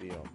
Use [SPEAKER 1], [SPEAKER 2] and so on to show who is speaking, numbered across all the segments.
[SPEAKER 1] field.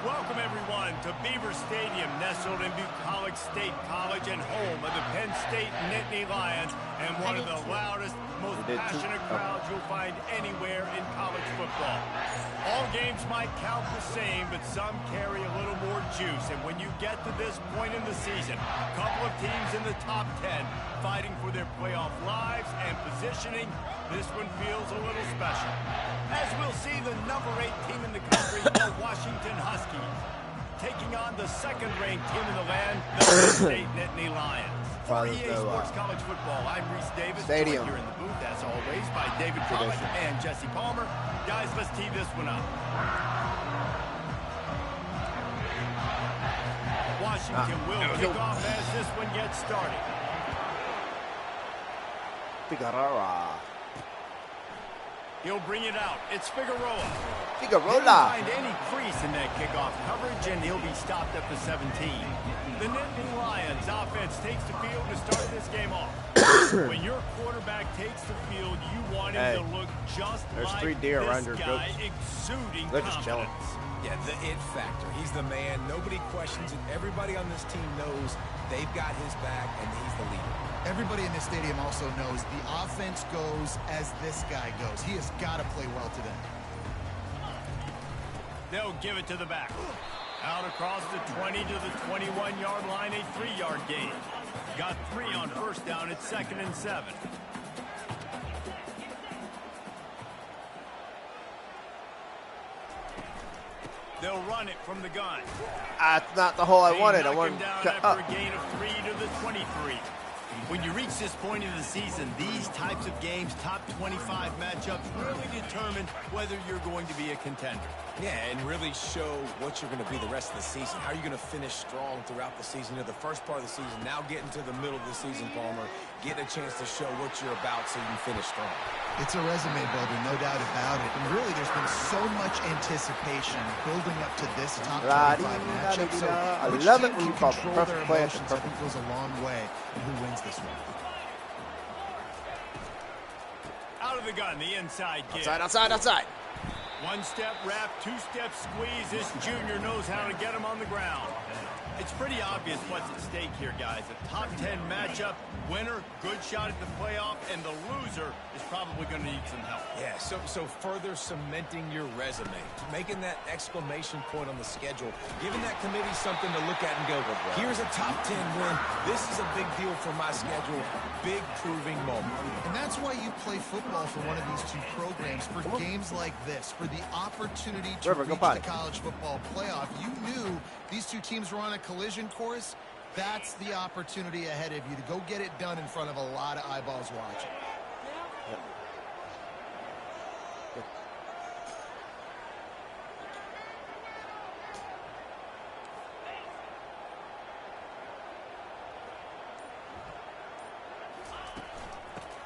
[SPEAKER 2] Welcome, everyone, to Beaver Stadium, nestled in Bucolic State College and home of the Penn State Nittany Lions, and one of the loudest, most passionate crowds you'll find anywhere in college football. All games might count the same, but some carry a little more juice, and when you get to this point in the season, a couple of teams in the top 10 fighting for their playoff lives and positioning, this one feels a little special. As we'll see, the number 8 team in the country, the Washington Huskies, taking on the second-ranked team in the land, the Penn State Nittany Lions. For EA Sports College Football, I'm Reese Davis, joined here in the booth, as always, by David Pollock and Jesse Palmer. Guys, let's tee this one up. Washington will kick off as this one gets started.
[SPEAKER 1] Figueroa.
[SPEAKER 2] He'll bring it out. It's Figueroa.
[SPEAKER 1] Figueroa.
[SPEAKER 2] Didn't find any crease in that kickoff coverage, and he'll be stopped at the 17. The Nittany Lions offense takes the field to start this game off. When your quarterback takes the field, you want him to look just like
[SPEAKER 1] 3 deer around
[SPEAKER 2] this
[SPEAKER 1] your
[SPEAKER 2] guy,
[SPEAKER 1] goats.
[SPEAKER 2] exuding
[SPEAKER 1] They're just chilling.
[SPEAKER 2] confidence.
[SPEAKER 3] Yeah, the it factor. He's the man. Nobody questions it. Everybody on this team knows they've got his back, and he's the leader.
[SPEAKER 4] Everybody in this stadium also knows the offense goes as this guy goes. He has got to play well today.
[SPEAKER 2] They'll give it to the back. Out across the 20 to the 21-yard line, a 3-yard gain. Got 3 on first down. It's 2nd and 7. They'll run it from the gun.
[SPEAKER 1] That's not the hole I wanted. I wanted
[SPEAKER 2] to
[SPEAKER 1] to cut up.
[SPEAKER 2] a gain of 3 to the 23. When you reach this point in the season, these types of games, top 25 matchups, really determine whether you're going to be a contender.
[SPEAKER 3] Yeah, and really show what you're going to be the rest of the season. How are you going to finish strong throughout the season? You know, the first part of the season, now getting to the middle of the season, Palmer, getting a chance to show what you're about so you can finish strong.
[SPEAKER 4] It's a resume builder, no doubt about it. And really, there's been so much anticipation building up to this top 25 matchup. So
[SPEAKER 1] I
[SPEAKER 4] which
[SPEAKER 1] love
[SPEAKER 4] team
[SPEAKER 1] it when you
[SPEAKER 4] can
[SPEAKER 1] call
[SPEAKER 4] control
[SPEAKER 1] perfect
[SPEAKER 4] their
[SPEAKER 1] play at the
[SPEAKER 4] emotions, I think goes a long way in who wins this one.
[SPEAKER 2] Out of the gun, the inside give.
[SPEAKER 1] Outside.
[SPEAKER 2] 1-step wrap, 2-step squeeze. This junior knows how to get him on the ground. It's pretty obvious what's at stake here, guys. A top 10 matchup, winner, good shot at the playoff, and the loser is probably going to need some help.
[SPEAKER 3] Yeah, so further cementing your resume, making that exclamation point on the schedule, giving that committee something to look at and go, here's a top 10 win. This is a big deal for my schedule. Big proving moment.
[SPEAKER 4] And that's why you play football for one of these two programs, for games like this, for the opportunity to reach the college football playoff. You knew these two teams were on a collision course. That's the opportunity ahead of you to go get it done in front of a lot of eyeballs watching.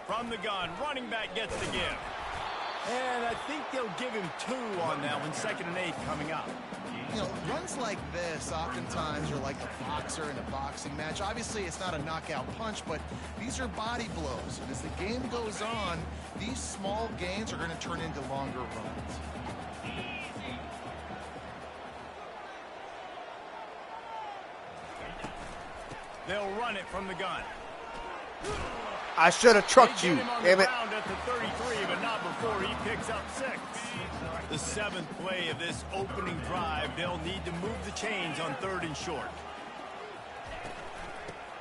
[SPEAKER 2] From the gun, running back gets the give. And I think they'll give him 2 on that one, 2nd and 8 coming up.
[SPEAKER 4] You know, runs like this, oftentimes you're like a boxer in a boxing match. Obviously, it's not a knockout punch, but these are body blows. And as the game goes on, these small gains are going to turn into longer runs.
[SPEAKER 2] They'll run it from the gun.
[SPEAKER 1] I should have trucked you, damn it.
[SPEAKER 2] At the 33, but not before he picks up 6. The 7th play of this opening drive, they'll need to move the chains on 3rd and short.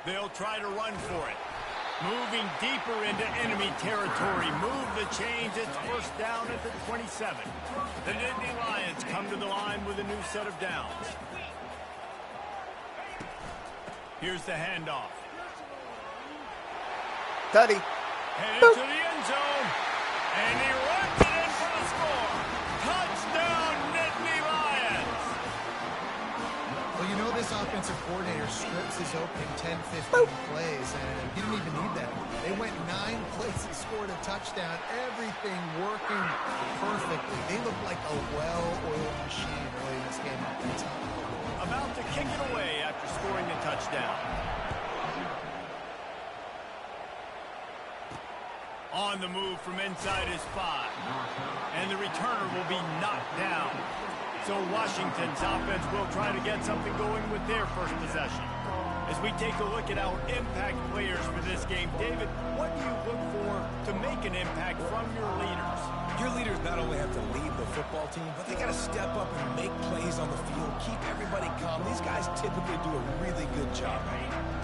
[SPEAKER 2] They'll try to run for it. Moving deeper into enemy territory. Move the chains. It's first down at the 27. The Nittany Lions come to the line with a new set of downs. Here's the handoff.
[SPEAKER 1] Tutty.
[SPEAKER 2] Headed to the end zone. And he runs it in for the score. Touchdown, Nittany Lions.
[SPEAKER 4] Well, you know this offensive coordinator scripts his opening 10, 15 plays, and he didn't even need that. They went 9 plays and scored a touchdown. Everything working perfectly. They look like a well-oiled machine early in this game offensively.
[SPEAKER 2] About to kick it away after scoring a touchdown. On the move from inside his 5. And the returner will be knocked down. So Washington's offense will try to get something going with their first possession. As we take a look at our impact players for this game, David, what do you look for to make an impact from your leaders?
[SPEAKER 3] Your leaders not only have to lead the football team, but they got to step up and make plays on the field, keep everybody calm. These guys typically do a really good job.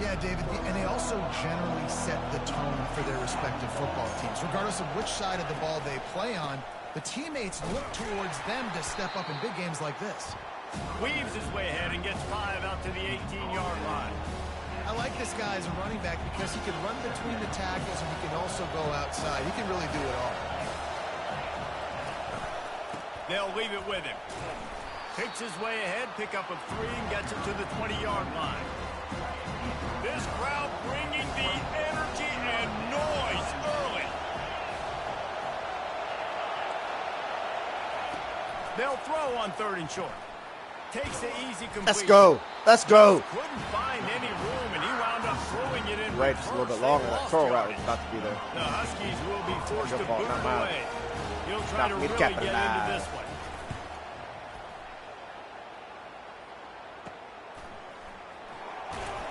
[SPEAKER 4] Yeah, David, and they also generally set the tone for their respective football teams. Regardless of which side of the ball they play on, the teammates look towards them to step up in big games like this.
[SPEAKER 2] Weaves his way ahead and gets 5 out to the 18-yard line.
[SPEAKER 4] I like this guy as a running back because he can run between the tackles and he can also go outside. He can really do it all.
[SPEAKER 2] They'll leave it with him. Picks his way ahead, pick up a 3, and gets it to the 20-yard line. This crowd bringing the energy and noise early. They'll throw on 3rd and short. Takes the easy completion.
[SPEAKER 1] Let's go. Let's go.
[SPEAKER 2] Couldn't find any room, and he wound up throwing it in.
[SPEAKER 1] Right, just a little bit longer. That curl route was about to be there.
[SPEAKER 2] The Huskies will be forced to boot it away. He'll try to really get into this one.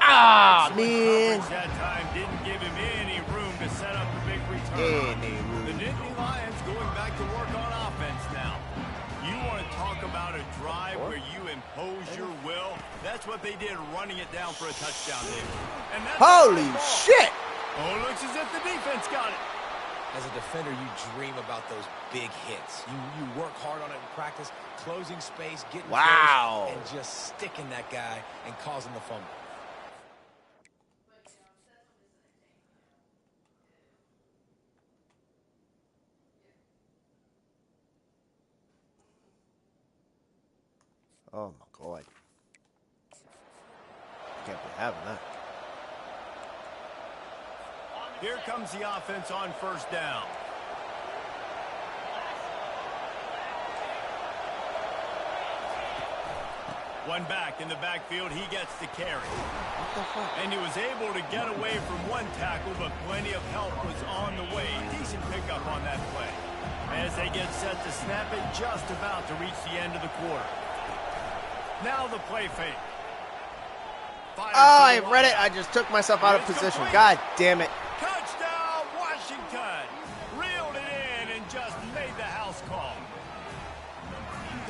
[SPEAKER 1] Ah, man.
[SPEAKER 2] That time didn't give him any room to set up the big return. The Nittany Lions going back to work on offense now. You want to talk about a drive where you impose your will? That's what they did, running it down for a touchdown, David. And that's
[SPEAKER 1] holy shit!
[SPEAKER 2] Oh, looks as if the defense got it.
[SPEAKER 3] As a defender, you dream about those big hits. You work hard on it in practice, closing space, getting close, and just sticking that guy and causing the fumble.
[SPEAKER 1] Oh my God. Can't be having that.
[SPEAKER 2] Here comes the offense on 1st down. One back in the backfield, he gets the carry.
[SPEAKER 1] What the fuck?
[SPEAKER 2] And he was able to get away from one tackle, but plenty of help was on the way. Decent pickup on that play. As they get set to snap it, just about to reach the end of the quarter. Now the play fake.
[SPEAKER 1] Oh, I read it. I just took myself out of position. God damn it.
[SPEAKER 2] Touchdown, Washington. Reeled it in and just made the house call.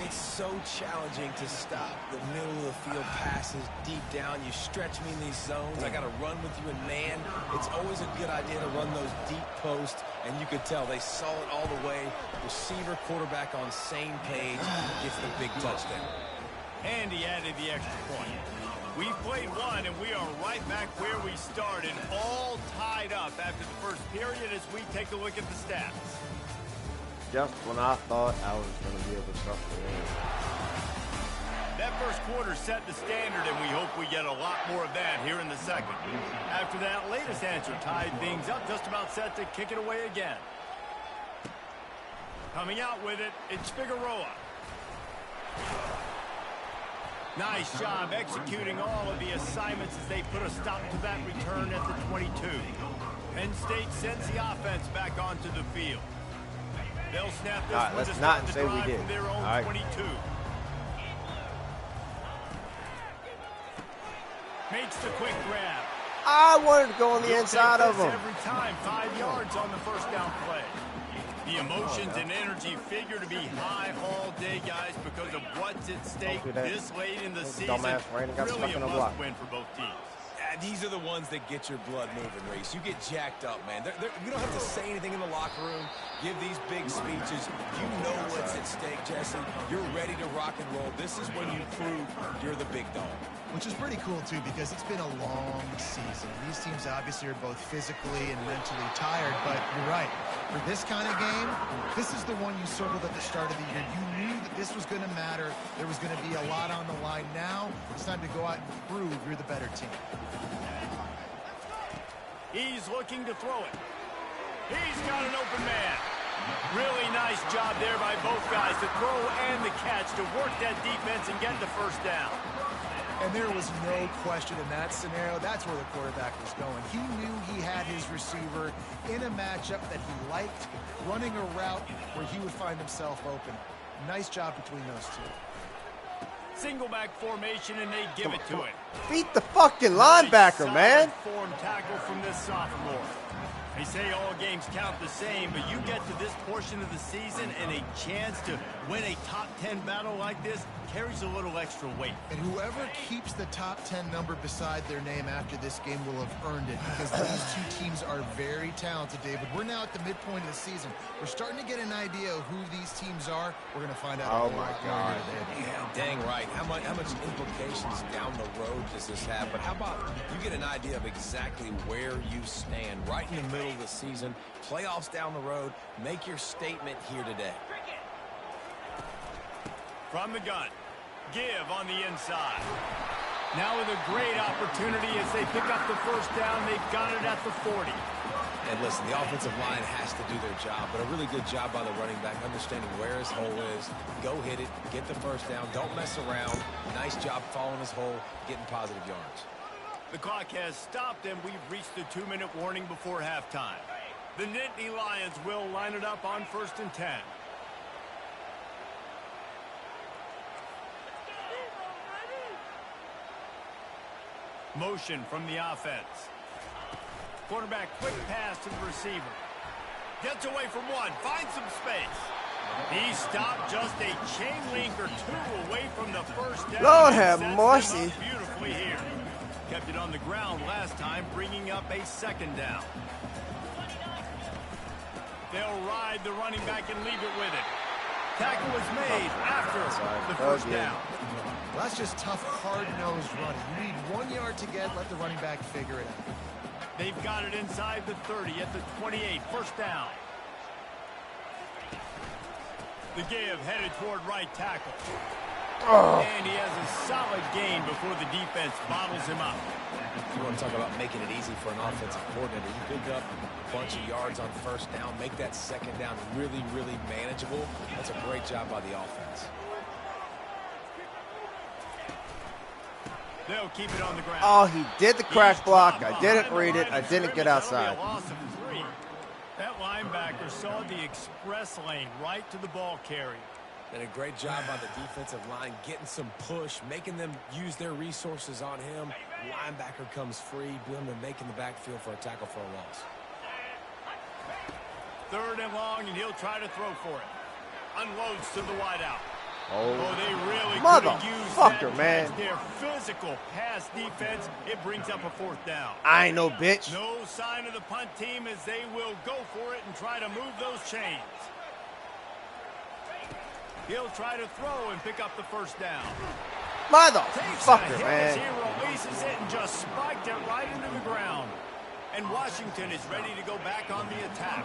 [SPEAKER 3] It's so challenging to stop the middle of the field passes deep down. You stretch me in these zones. I got to run with you in man. It's always a good idea to run those deep posts, and you could tell they saw it all the way. Receiver, quarterback on same page, gets the big touchdown.
[SPEAKER 2] And he added the extra point. We've played one, and we are right back where we started, all tied up after the first period as we take a look at the stats.
[SPEAKER 1] Just when I thought I was going to be able to start the game.
[SPEAKER 2] That first quarter set the standard, and we hope we get a lot more of that here in the second. After that latest answer tied things up, just about set to kick it away again. Coming out with it, it's Figueroa. Nice job executing all of the assignments as they put a stop to that return at the 22. Penn State sends the offense back onto the field. They'll snap this one to start the drive from their own 22. Makes the quick grab.
[SPEAKER 1] I wanted to go on the inside of him.
[SPEAKER 2] Every time, 5 yards on the first down play. The emotions and energy figure to be high all day, guys, because of what's at stake this late in the season. Really a must-win for both teams.
[SPEAKER 3] These are the ones that get your blood moving, Reese. You get jacked up, man. You don't have to say anything in the locker room. Give these big speeches. You know what's at stake, Jesse. You're ready to rock and roll. This is when you prove you're the big dog.
[SPEAKER 4] Which is pretty cool, too, because it's been a long season. These teams obviously are both physically and mentally tired, but you're right. For this kind of game, this is the one you circled at the start of the year. You knew that this was going to matter. There was going to be a lot on the line. Now it's time to go out and prove you're the better team.
[SPEAKER 2] He's looking to throw it. He's got an open man. Really nice job there by both guys, the throw and the catch, to work that defense and get the first down.
[SPEAKER 4] And there was no question in that scenario. That's where the quarterback was going. He knew he had his receiver in a matchup that he liked, running a route where he would find himself open. Nice job between those two.
[SPEAKER 2] Single back formation, and they give it to him.
[SPEAKER 1] Beat the fucking linebacker, man.
[SPEAKER 2] Form tackle from this sophomore. They say all games count the same, but you get to this portion of the season and a chance to win a top 10 battle like this carries a little extra weight.
[SPEAKER 4] And whoever keeps the top 10 number beside their name after this game will have earned it, because these two teams are very talented, David. We're now at the midpoint of the season. We're starting to get an idea of who these teams are. We're going to find out.
[SPEAKER 1] Oh, my God.
[SPEAKER 3] Yeah, dang right. How much implications down the road does this have? But how about you get an idea of exactly where you stand right in the middle of the season, playoffs down the road, make your statement here today.
[SPEAKER 2] From the gun, give on the inside. Now with a great opportunity as they pick up the first down, they've got it at the 40.
[SPEAKER 3] And listen, the offensive line has to do their job, but a really good job by the running back, understanding where his hole is. Go hit it, get the first down, don't mess around. Nice job following his hole, getting positive yards.
[SPEAKER 2] The clock has stopped, and we've reached the 2-minute warning before halftime. The Nittany Lions will line it up on 1st and 10. Motion from the offense. Quarterback quick pass to the receiver. Gets away from one, finds some space. He stopped just a chain link or two away from the first down.
[SPEAKER 1] Lord have mercy.
[SPEAKER 2] Beautifully here. Kept it on the ground last time, bringing up a second down. They'll ride the running back and leave it with it. Tackle was made after the first down.
[SPEAKER 4] Well, that's just tough, hard-nosed running. You need 1 yard to get, let the running back figure it out.
[SPEAKER 2] They've got it inside the 30 at the 28, first down. The give headed toward right tackle. And he has a solid gain before the defense bottles him up.
[SPEAKER 3] You want to talk about making it easy for an offensive coordinator. You pick up a bunch of yards on first down, make that second down really, really manageable. That's a great job by the offense.
[SPEAKER 2] They'll keep it on the ground.
[SPEAKER 1] Oh, he did the crash block. I didn't read it. I didn't get outside.
[SPEAKER 2] That linebacker saw the express lane right to the ball carrier.
[SPEAKER 3] And a great job by the defensive line, getting some push, making them use their resources on him. Linebacker comes free, boom, and making the backfield for a tackle for a loss.
[SPEAKER 2] 3rd and long, and he'll try to throw for it. Unloads to the wideout.
[SPEAKER 1] Oh,
[SPEAKER 2] they really
[SPEAKER 1] motherfucker, man.
[SPEAKER 2] Their physical pass defense, it brings up a 4th down.
[SPEAKER 1] I ain't no bitch.
[SPEAKER 2] No sign of the punt team as they will go for it and try to move those chains. He'll try to throw and pick up the first down.
[SPEAKER 1] Motherfucker, man.
[SPEAKER 2] He releases it and just spiked it right into the ground. And Washington is ready to go back on the attack.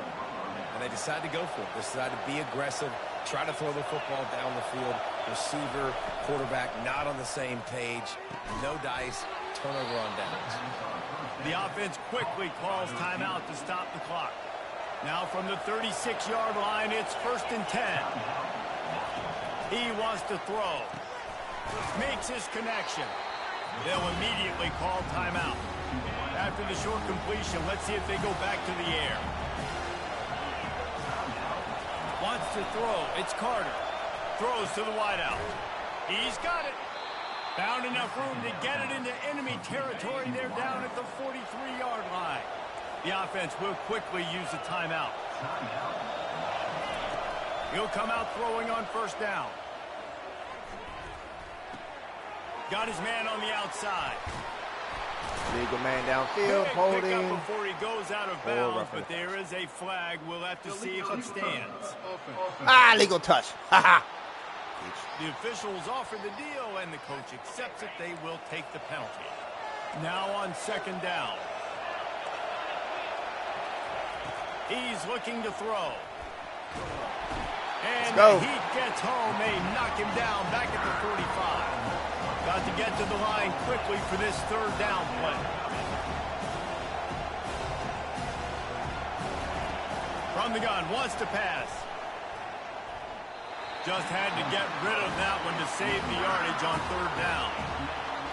[SPEAKER 3] And they decide to go for it. They decide to be aggressive, try to throw the football down the field. Receiver, quarterback, not on the same page. No dice, turnover on downs.
[SPEAKER 2] The offense quickly calls timeout to stop the clock. Now from the 36-yard line, it's 1st and 10. He wants to throw. Makes his connection. They'll immediately call timeout. After the short completion, let's see if they go back to the air. Wants to throw. It's Carter. Throws to the wideout. He's got it. Found enough room to get it into enemy territory. They're down at the 43-yard line. The offense will quickly use a timeout. He'll come out throwing on 1st down. Got his man on the outside.
[SPEAKER 1] Legal man downfield, holding.
[SPEAKER 2] Before he goes out of bounds, but there is a flag. We'll have to see if it stands.
[SPEAKER 1] Legal touch.
[SPEAKER 2] The officials offer the deal, and the coach accepts it. They will take the penalty. Now on second down. He's looking to throw. And the Heat gets home. They knock him down back at the 45. Got to get to the line quickly for this third down play. From the gun, wants to pass. Just had to get rid of that one to save the yardage on third down.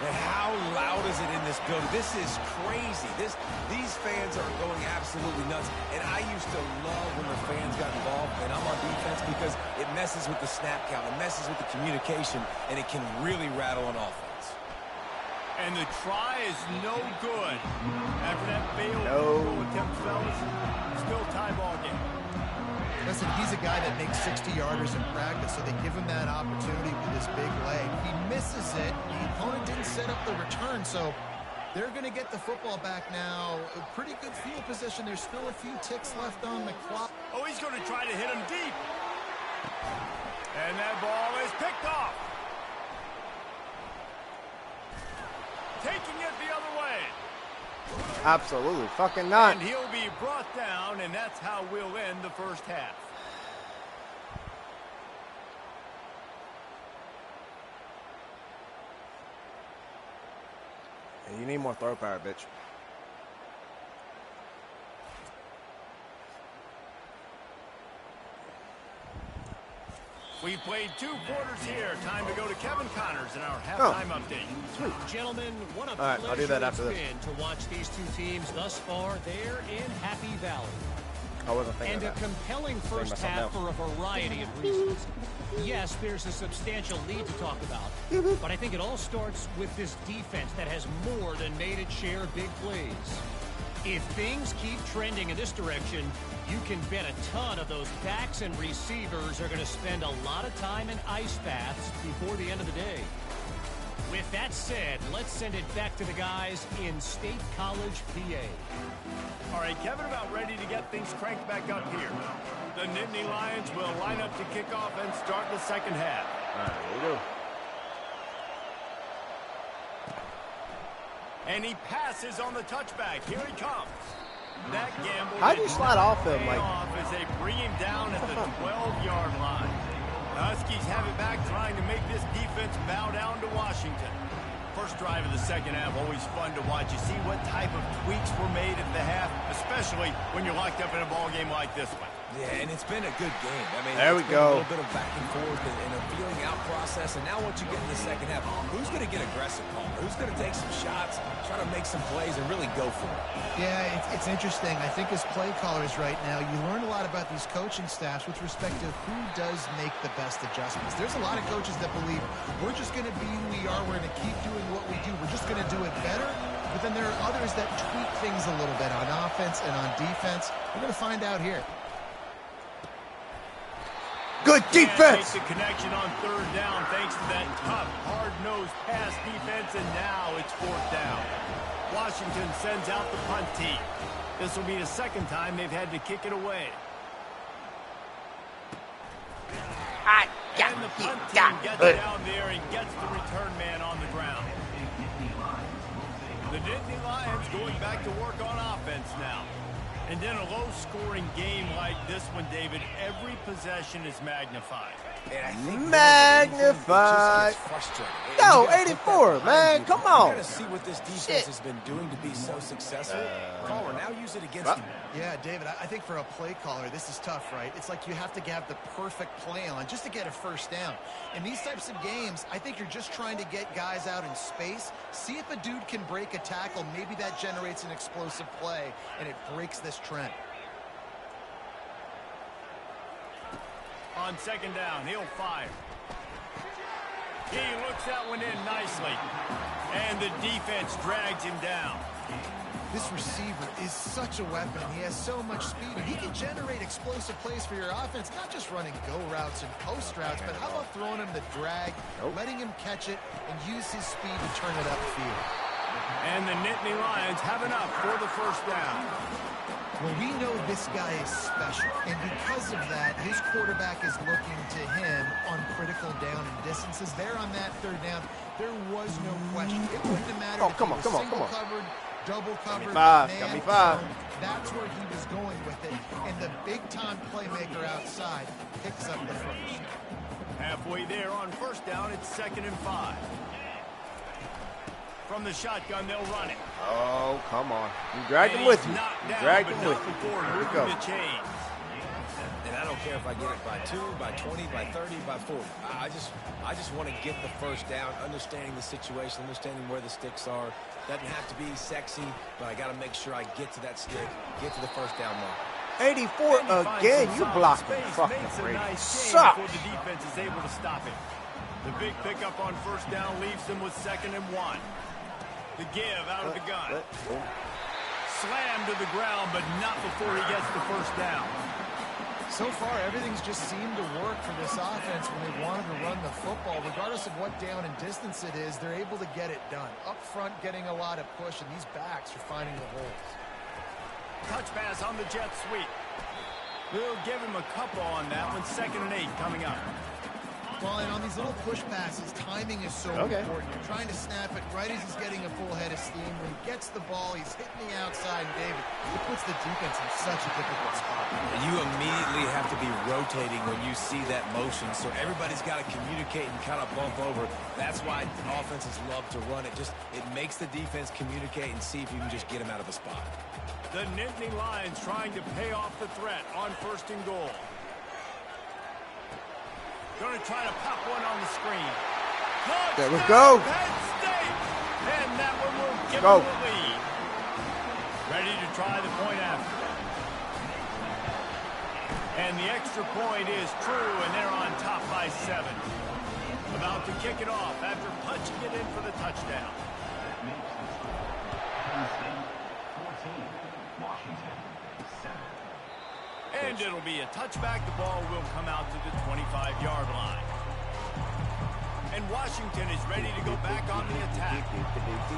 [SPEAKER 3] And how loud is it in this building? This is crazy. These fans are going absolutely nuts. And I used to love when the fans got involved, and I'm on defense, because it messes with the snap count, it messes with the communication, and it can really rattle an offense.
[SPEAKER 2] And the try is no good. After that failed attempt, fellas, still tie ball game.
[SPEAKER 4] Listen, he's a guy that makes 60-yarders in practice, so they give him that opportunity with his big leg. He misses it. The opponent didn't set up the return, so they're going to get the football back now. A pretty good field position. There's still a few ticks left on the clock.
[SPEAKER 2] Oh, he's going to try to hit him deep. And that ball is picked off. Taking it the other way.
[SPEAKER 1] Absolutely fucking not.
[SPEAKER 2] And he'll be brought down, and that's how we'll end the first half.
[SPEAKER 1] Yeah, you need more throw power, bitch.
[SPEAKER 2] We played 2 quarters here. Time to go to Kevin Connors in our halftime update.
[SPEAKER 1] Sweet.
[SPEAKER 5] Gentlemen, what a
[SPEAKER 1] All right, I'll do that after
[SPEAKER 5] pleasure it's been to watch these two teams thus far there in Happy Valley.
[SPEAKER 1] I wasn't thinking
[SPEAKER 5] And a
[SPEAKER 1] of that.
[SPEAKER 5] compelling first half for a variety of reasons. Yes, there's a substantial lead to talk about, but I think it all starts with this defense that has more than made its share of big plays. If things keep trending in this direction, you can bet a ton of those backs and receivers are going to spend a lot of time in ice baths before the end of the day. With that said, let's send it back to the guys in State College, PA.
[SPEAKER 2] All right, Kevin, about ready to get things cranked back up here. The Nittany Lions will line up to kick off and start the second half.
[SPEAKER 1] All right, here we go.
[SPEAKER 2] And he passes on the touchback. Here he comes. That gamble.
[SPEAKER 1] How do you slide off him? Like,
[SPEAKER 2] as they bring him down at the 12-yard line. The Huskies have it back, trying to make this defense bow down to Washington. First drive of the second half, always fun to watch. You see what type of tweaks were made at the half, especially when you're locked up in a ball game like this one.
[SPEAKER 3] Yeah, and it's been a good game. I mean,
[SPEAKER 1] there we go.
[SPEAKER 3] A little bit of back and forth and a feeling out process. And now once you get in the second half, who's going to get aggressive, Palmer? Who's going to take some shots, try to make some plays, and really go for it?
[SPEAKER 4] Yeah, it's interesting. I think as play callers right now, you learn a lot about these coaching staffs with respect to who does make the best adjustments. There's a lot of coaches that believe we're just going to be who we are. We're going to keep doing what we do. We're just going to do it better. But then there are others that tweak things a little bit on offense and on defense. We're going to find out here.
[SPEAKER 1] good defense.
[SPEAKER 2] The connection on third down thanks to that tough, hard-nosed pass defense, and now it's fourth down. Washington sends out the punt team. This will be the second time they've had to kick it away. And the punt team gets down there and gets the return man on the ground. The Nittany Lions going back to work on offense now. And in a low-scoring game like this one, David, every possession is magnified.
[SPEAKER 3] And I think
[SPEAKER 1] magnified. No, 84, man. Come on.
[SPEAKER 3] You got to see what this defense has been doing to be so successful. Caller, now use it against him.
[SPEAKER 4] Yeah, David, I think for a play caller, this is tough, right? It's like you have to have the perfect play on just to get a first down. In these types of games, I think you're just trying to get guys out in space, see if a dude can break a tackle. Maybe that generates an explosive play, and it breaks this trend.
[SPEAKER 2] On second down, he'll fire. He looks that one in nicely. And the defense drags him down.
[SPEAKER 4] This receiver is such a weapon. He has so much speed, and he can generate explosive plays for your offense, not just running go routes and post routes, but how about throwing him the drag, letting him catch it, and use his speed to turn it upfield.
[SPEAKER 2] And the Nittany Lions have enough for the first down.
[SPEAKER 4] Well, we know this guy is special, and because of that, his quarterback is looking to him on critical down and distances. There on that third down, there was no question. It wouldn't have mattered if he was single covered, double covered, man zone. That's where he was going with it, and the big-time playmaker outside picks up the first.
[SPEAKER 2] Halfway there on first down, it's 2nd and 5. From the shotgun, they'll run it.
[SPEAKER 1] Oh, come on. You dragged him with you. You dragged him with you. Here we go.
[SPEAKER 3] And I don't care if I get it by 2, by 20, by 30, by 40. I just want to get the first down, understanding the situation, understanding where the sticks are. Doesn't have to be sexy, but I got to make sure I get to that stick, get to the first down mark.
[SPEAKER 1] 84 again. You blocked him. Fucking Brady. Sucks.
[SPEAKER 2] The defense is able to stop him. The big pickup on first down leaves them with 2nd and 1. The give out of the gun. Slammed to the ground, but not before he gets the first down.
[SPEAKER 4] So far, everything's just seemed to work for this offense when they wanted to run the football. Regardless of what down and distance it is, they're able to get it done. Up front, getting a lot of push, and these backs are finding the holes.
[SPEAKER 2] Touch pass on the jet sweep. We'll give him a couple on that one. 2nd and 8 coming up.
[SPEAKER 4] Well, and on these little push passes, timing is so important. You're trying to snap it right as he's getting a full head of steam. When he gets the ball, he's hitting the outside, and David, it puts the defense in such a difficult spot.
[SPEAKER 3] And you immediately have to be rotating when you see that motion, so everybody's got to communicate and kind of bump over. That's why offenses love to run it. It makes the defense communicate and see if you can just get him out of a spot.
[SPEAKER 2] The Nittany Lions trying to pay off the threat on 1st and goal. Going to try to pop one on the screen.
[SPEAKER 1] There we go.
[SPEAKER 2] Penn State. And that one will give them the lead. Ready to try the point after. And the extra point is true, and they're on top by 7. About to kick it off after punching it in for the touchdown. And it'll be a touchback. The ball will come out to the 25-yard line. And Washington is ready to go back on the attack.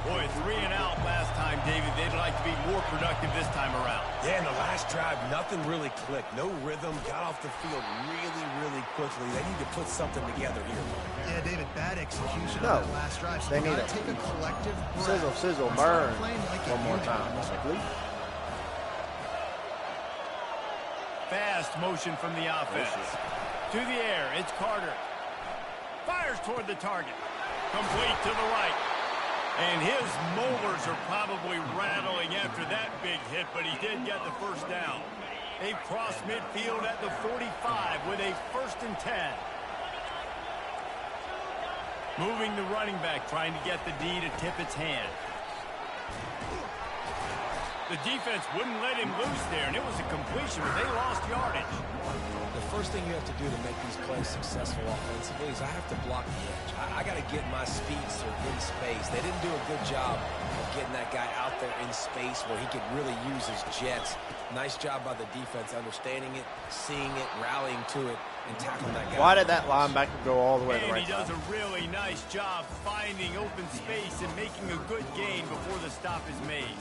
[SPEAKER 2] Boy, 3 and out last time, David. They'd like to be more productive this time around.
[SPEAKER 3] Yeah, in the last drive, nothing really clicked. No rhythm. Got off the field really, really quickly. They need to put something together here.
[SPEAKER 4] Yeah, David, bad execution on that last drive. So
[SPEAKER 1] they need to
[SPEAKER 4] take a collective
[SPEAKER 1] sizzle, sizzle, burn one more time.
[SPEAKER 2] Fast motion from the offense. To the air, it's Carter. Fires toward the target. Complete to the right. And his molars are probably rattling after that big hit, but he did get the first down. They cross midfield at the 45 with a 1st and 10. Moving the running back, trying to get the D to tip its hand. The defense wouldn't let him loose there, and it was a completion, but they lost yardage.
[SPEAKER 3] The first thing you have to do to make these plays successful offensively is I have to block the edge. I got to get my speedster in space. They didn't do a good job of getting that guy out there in space where he could really use his jets. Nice job by the defense understanding it, seeing it, rallying to it, and tackling that guy.
[SPEAKER 1] Why did that linebacker go all the way to the right
[SPEAKER 2] side? And he does a really nice job finding open space and making a good gain before the stop is made.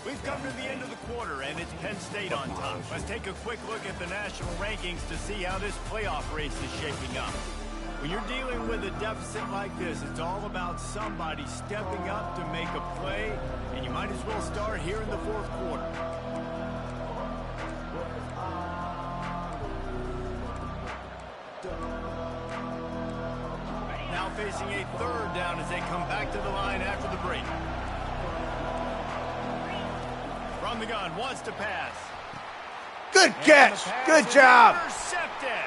[SPEAKER 2] We've come to the end of the quarter, and it's Penn State on top. Let's take a quick look at the national rankings to see how this playoff race is shaping up. When you're dealing with a deficit like this, it's all about somebody stepping up to make a play, and you might as well start here in the 4th quarter. Now facing a 3rd down as they come back to the line after the break. From the gun, wants to pass.
[SPEAKER 1] Good catch. Good job.
[SPEAKER 2] Intercepted.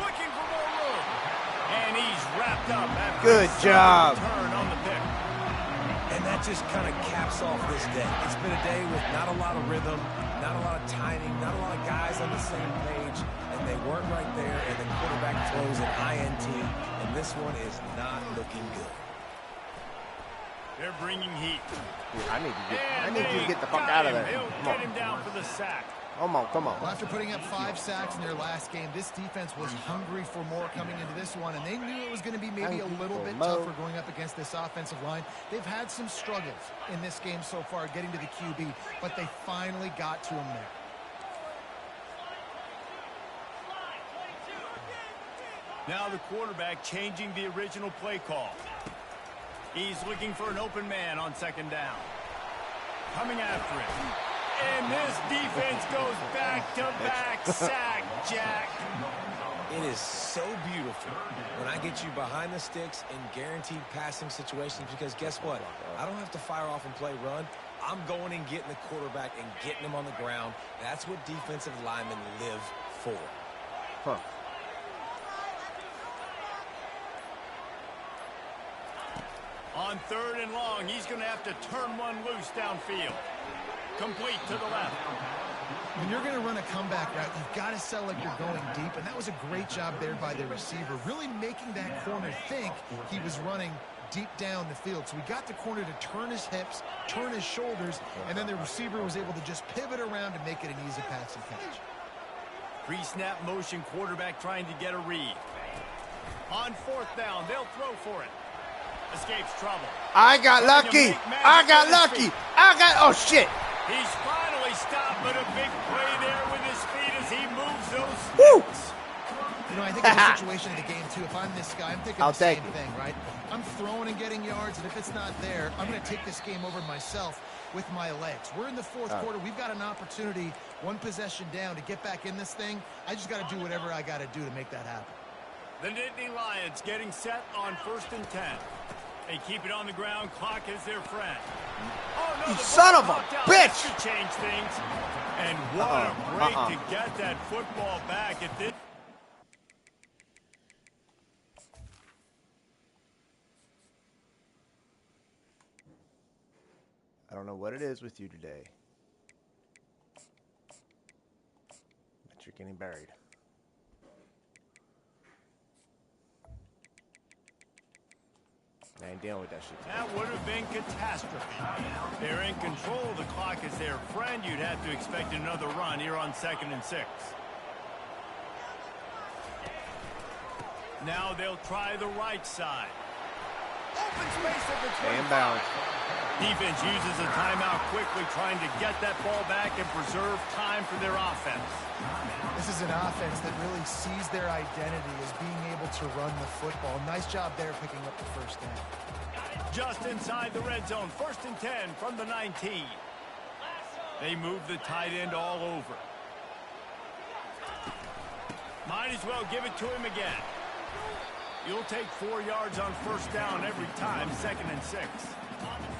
[SPEAKER 2] Looking for more room. And he's wrapped up after
[SPEAKER 1] good job.
[SPEAKER 2] Turn on the pick.
[SPEAKER 3] And that just kind of caps off this day. It's been a day with not a lot of rhythm, not a lot of timing, not a lot of guys on the same page, and they weren't right there, and the quarterback throws an INT, and this one is not looking good.
[SPEAKER 2] They're bringing heat.
[SPEAKER 1] Dude, I need you to get the fuck out of there.
[SPEAKER 2] He'll get him down for the sack.
[SPEAKER 1] Come on.
[SPEAKER 4] Well, after putting up 5 sacks in their last game, this defense was hungry for more coming into this one, and they knew it was going to be maybe a little bit tougher going up against this offensive line. They've had some struggles in this game so far getting to the QB, but they finally got to him there.
[SPEAKER 2] Now the quarterback changing the original play call. He's looking for an open man on second down. Coming after it. And this defense goes back-to-back sack, Jack.
[SPEAKER 3] It is so beautiful when I get you behind the sticks in guaranteed passing situations, because guess what? I don't have to fire off and play run. I'm going and getting the quarterback and getting him on the ground. That's what defensive linemen live for.
[SPEAKER 1] Huh.
[SPEAKER 2] On 3rd and long, he's going to have to turn one loose downfield. Complete to the left.
[SPEAKER 4] When you're going to run a comeback route, you've got to sell like you're going deep, and that was a great job there by the receiver, really making that corner think he was running deep down the field. So we got the corner to turn his hips, turn his shoulders, and then the receiver was able to just pivot around and make it an easy pass and catch.
[SPEAKER 2] Pre-snap motion, quarterback trying to get a read. On 4th down, they'll throw for it. Escapes trouble.
[SPEAKER 1] I got lucky. Oh, shit.
[SPEAKER 2] He's finally stopped, but a big play there with his feet as he moves those
[SPEAKER 1] steps.
[SPEAKER 4] You know, I think in the situation of the game, too, if I'm this guy, I'm thinking the same thing, right? I'm throwing and getting yards, and if it's not there, I'm going to take this game over myself with my legs. We're in the 4th quarter. We've got an opportunity, 1 possession down, to get back in this thing. I just got to do whatever I got to do to make that happen.
[SPEAKER 2] The Nittany Lions getting set on 1st and 10. They keep it on the ground. Clock is their friend. Oh, no,
[SPEAKER 1] you son of a bitch!
[SPEAKER 2] To change things. And what a break to get that football back at this.
[SPEAKER 1] I don't know what it is with you today, but you're getting buried. I ain't dealing with that shit today.
[SPEAKER 2] That would have been catastrophe. They're in control. The clock is their friend. You'd have to expect another run here on 2nd and 6. Now they'll try the right side. Open space at the 25.
[SPEAKER 1] Inbound.
[SPEAKER 2] Defense uses a timeout quickly, trying to get that ball back and preserve time for their offense.
[SPEAKER 4] This is an offense that really sees their identity as being able to run the football. Nice job there picking up the 1st down.
[SPEAKER 2] Just inside the red zone, 1st and 10 from the 19. They move the tight end all over. Might as well give it to him again. You'll take 4 yards on 1st down every time, 2nd and 6.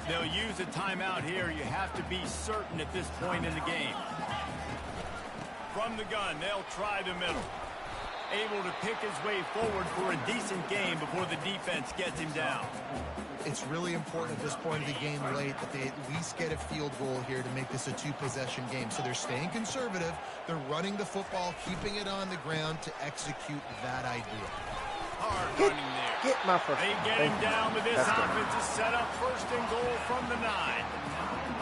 [SPEAKER 2] They'll use a timeout here. You have to be certain at this point in the game. From the gun, they'll try the middle. Able to pick his way forward for a decent game before the defense gets him down.
[SPEAKER 4] It's really important at this point of the game late that they at least get a field goal here to make this a 2-possession game. So they're staying conservative. They're running the football, keeping it on the ground to execute that idea.
[SPEAKER 2] Hard running there.
[SPEAKER 1] Get my first.
[SPEAKER 2] They get him down with this offense is set up 1st and goal from the 9.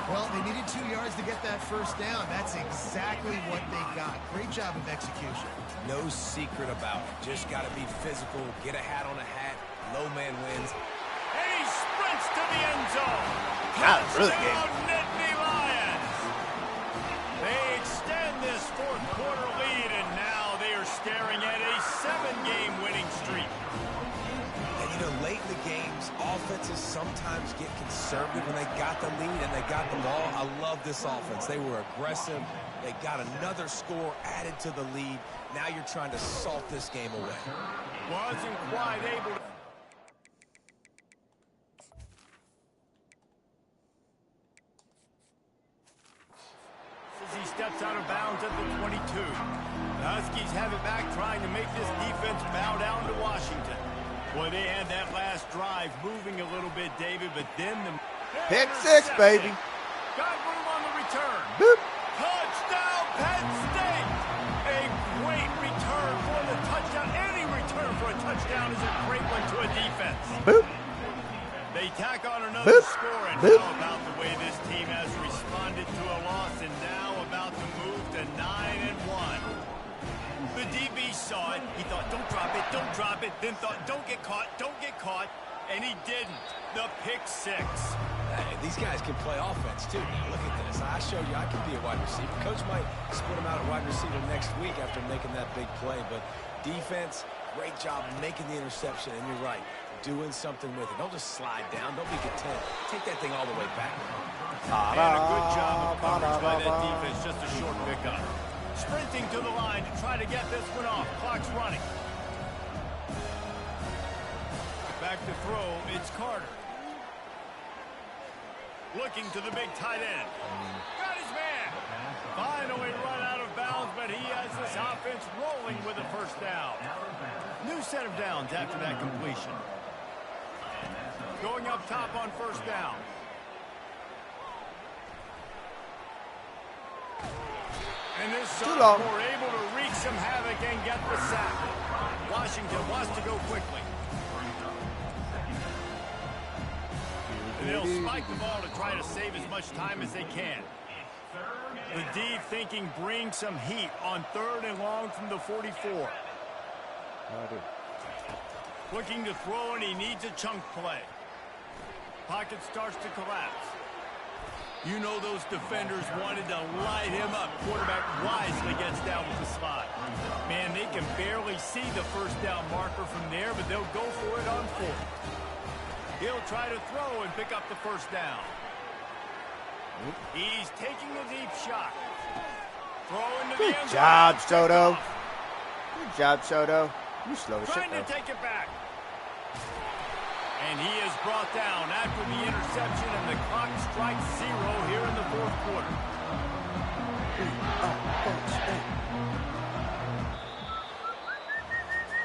[SPEAKER 4] Well, they needed 2 yards to get that 1st down. That's exactly what they got. Great job of execution.
[SPEAKER 3] No secret about it. Just got to be physical, get a hat on a hat, low man wins.
[SPEAKER 2] And he sprints to the end zone.
[SPEAKER 1] That was really good.
[SPEAKER 2] Nittany Lions. They extend this 4th quarter lead, and now they are staring at a 7-game winning streak.
[SPEAKER 3] And you know, late in the games, offenses sometimes get conservative when they got the lead and they got the ball. I love this offense. They were aggressive. They got another score added to the lead. Now you're trying to salt this game away.
[SPEAKER 2] Wasn't quite able to. As he steps out of bounds at the 22. The Huskies have it back, trying to make this defense bow down to Washington. Boy, they had that last drive moving a little bit, David, but then the
[SPEAKER 1] pick 6, baby.
[SPEAKER 2] Got room on the return.
[SPEAKER 1] Boop.
[SPEAKER 2] Touchdown, Penn State. A great return for the touchdown. Any return for a touchdown is a great one to a defense.
[SPEAKER 1] Boop.
[SPEAKER 2] They tack on another score, and how about the way this team has responded to a loss, and now about to move to 9 saw it. He thought, don't drop it. Then thought, don't get caught. And he didn't. The pick six.
[SPEAKER 3] Hey, these guys can play offense, too. Now, look at this. I showed you I can be a wide receiver. Coach might split him out at wide receiver next week after making that big play. But defense, great job making the interception. And you're right, doing something with it. Don't just slide down. Don't be content. Take that thing all the way back.
[SPEAKER 2] And a good job of coverage by that defense. Just a short pickup. Sprinting to the line to try to get this one off. Clock's running. Back to throw, it's Carter. Looking to the big tight end. Got his man. Finally run out of bounds, but he has this offense rolling with a first down. New set of downs after that completion. Going up top on first down. And this sophomore able to wreak some havoc and get the sack. Washington wants to go quickly. And they'll spike the ball to try to save as much time as they can. The D thinking bring some heat on 3rd and long from the 44. Looking to throw, and he needs a chunk play. Pocket starts to collapse. You know those defenders wanted to light him up. Quarterback wisely gets down with the slide. Man, they can barely see the first down marker from there, but they'll go for it on 4th. He'll try to throw and pick up the first down. He's taking a deep shot. Throwing to the end zone.
[SPEAKER 1] Good job, Soto. Good job, Soto. You slow as shit,
[SPEAKER 2] Trying to take it back. And he is brought down after the interception, and the clock strikes 0 here in the 4th quarter.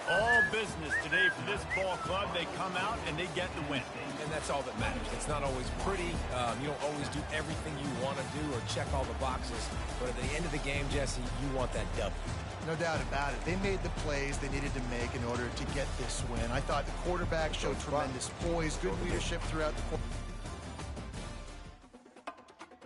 [SPEAKER 2] All business today for this ball club. They come out and they get the win.
[SPEAKER 3] And that's all that matters. It's not always pretty. You don't always do everything you want to do or check all the boxes. But at the end of the game, Jesse, you want that W.
[SPEAKER 4] No doubt about it. They made the plays they needed to make in order to get this win. I thought the quarterback showed tremendous poise, good leadership throughout the course.